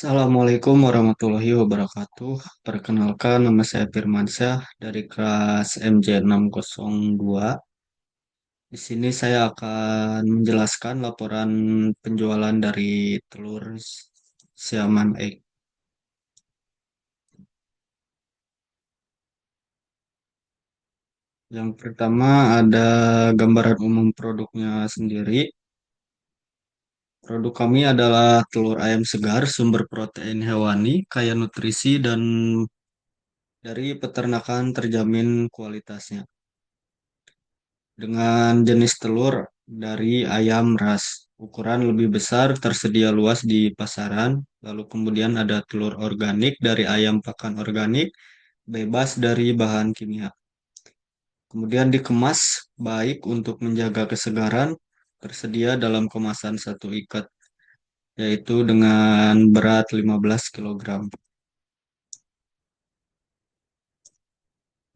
Assalamualaikum warahmatullahi wabarakatuh. Perkenalkan, nama saya Firmansyah dari kelas MJ602. Di sini saya akan menjelaskan laporan penjualan dari telur siaman egg. Yang pertama ada gambaran umum produknya sendiri. Produk kami adalah telur ayam segar, sumber protein hewani, kaya nutrisi, dan dari peternakan terjamin kualitasnya. Dengan jenis telur dari ayam ras. Ukuran lebih besar tersedia luas di pasaran. Lalu kemudian ada telur organik dari ayam pakan organik, bebas dari bahan kimia. Kemudian dikemas baik untuk menjaga kesegaran, tersedia dalam kemasan satu ikat, yaitu dengan berat 15 kilogram.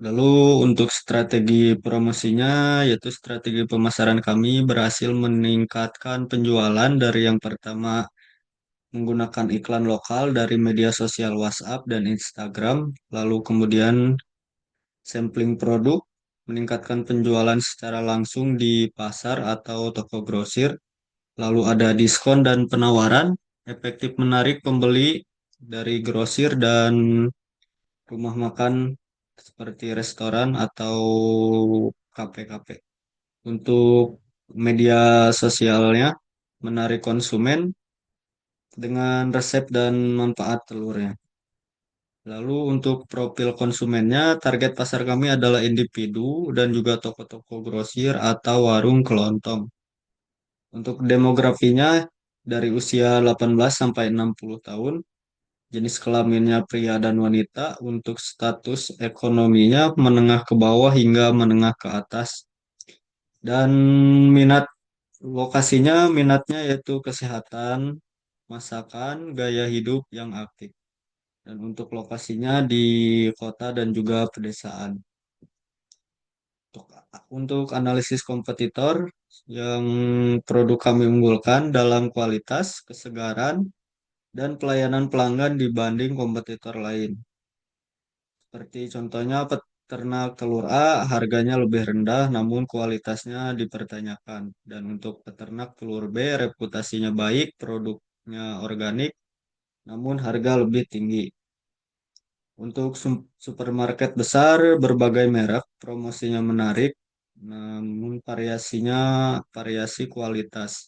Lalu untuk strategi promosinya, yaitu strategi pemasaran kami berhasil meningkatkan penjualan dari yang pertama menggunakan iklan lokal dari media sosial WhatsApp dan Instagram, lalu kemudian sampling produk, meningkatkan penjualan secara langsung di pasar atau toko grosir, lalu ada diskon dan penawaran, efektif menarik pembeli dari grosir dan rumah makan seperti restoran atau kafe-kafe. Untuk media sosialnya, menarik konsumen dengan resep dan manfaat telurnya. Lalu untuk profil konsumennya, target pasar kami adalah individu dan juga toko-toko grosir atau warung kelontong. Untuk demografinya dari usia 18 sampai 60 tahun, jenis kelaminnya pria dan wanita, untuk status ekonominya menengah ke bawah hingga menengah ke atas. Dan minat lokasinya minatnya yaitu kesehatan, masakan, gaya hidup yang aktif. Dan untuk lokasinya di kota dan juga pedesaan. Untuk, untuk analisis kompetitor yang produk kami unggulkan dalam kualitas, kesegaran, dan pelayanan pelanggan dibanding kompetitor lain. Seperti contohnya peternak telur A harganya lebih rendah namun kualitasnya dipertanyakan. Dan untuk peternak telur B reputasinya baik, produknya organik, namun harga lebih tinggi. Untuk supermarket besar, berbagai merek, promosinya menarik, namun variasinya variasi kualitas.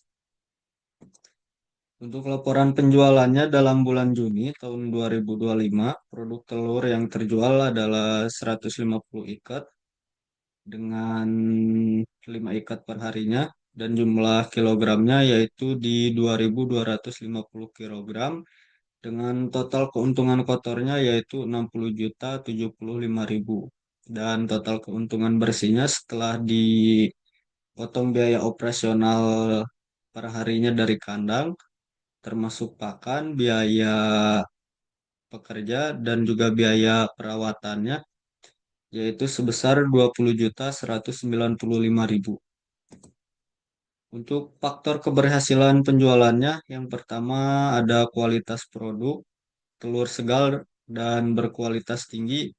Untuk laporan penjualannya dalam bulan Juni tahun 2025, produk telur yang terjual adalah 150 ikat dengan 5 ikat per harinya dan jumlah kilogramnya yaitu di 2.250 kilogram dengan total keuntungan kotornya yaitu 60 juta 75.000 dan total keuntungan bersihnya setelah dipotong biaya operasional per harinya dari kandang termasuk pakan, biaya pekerja dan juga biaya perawatannya yaitu sebesar 20.195.000. Untuk faktor keberhasilan penjualannya, yang pertama ada kualitas produk, telur segar dan berkualitas tinggi,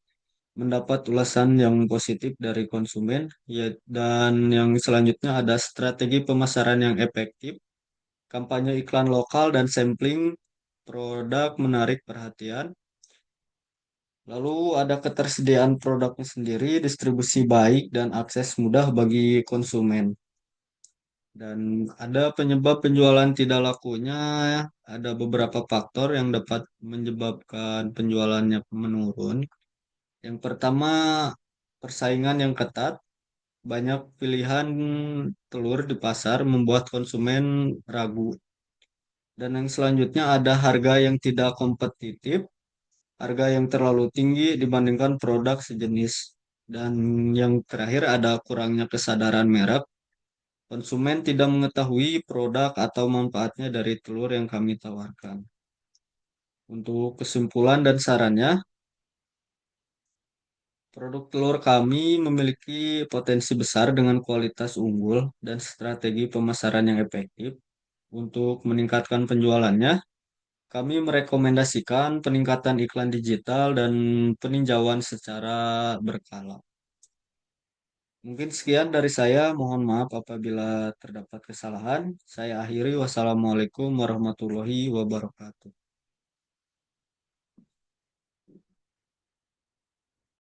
mendapat ulasan yang positif dari konsumen, ya, dan yang selanjutnya ada strategi pemasaran yang efektif, kampanye iklan lokal dan sampling produk menarik perhatian. Lalu ada ketersediaan produknya sendiri, distribusi baik dan akses mudah bagi konsumen. Dan ada penyebab penjualan tidak lakunya, ada beberapa faktor yang dapat menyebabkan penjualannya menurun. Yang pertama, persaingan yang ketat, banyak pilihan telur di pasar membuat konsumen ragu. Dan yang selanjutnya ada harga yang tidak kompetitif, harga yang terlalu tinggi dibandingkan produk sejenis. Dan yang terakhir ada kurangnya kesadaran merek. Konsumen tidak mengetahui produk atau manfaatnya dari telur yang kami tawarkan. Untuk kesimpulan dan sarannya, produk telur kami memiliki potensi besar dengan kualitas unggul dan strategi pemasaran yang efektif untuk meningkatkan penjualannya. Kami merekomendasikan peningkatan iklan digital dan peninjauan secara berkala. Mungkin sekian dari saya. Mohon maaf apabila terdapat kesalahan. Saya akhiri. Wassalamualaikum warahmatullahi wabarakatuh.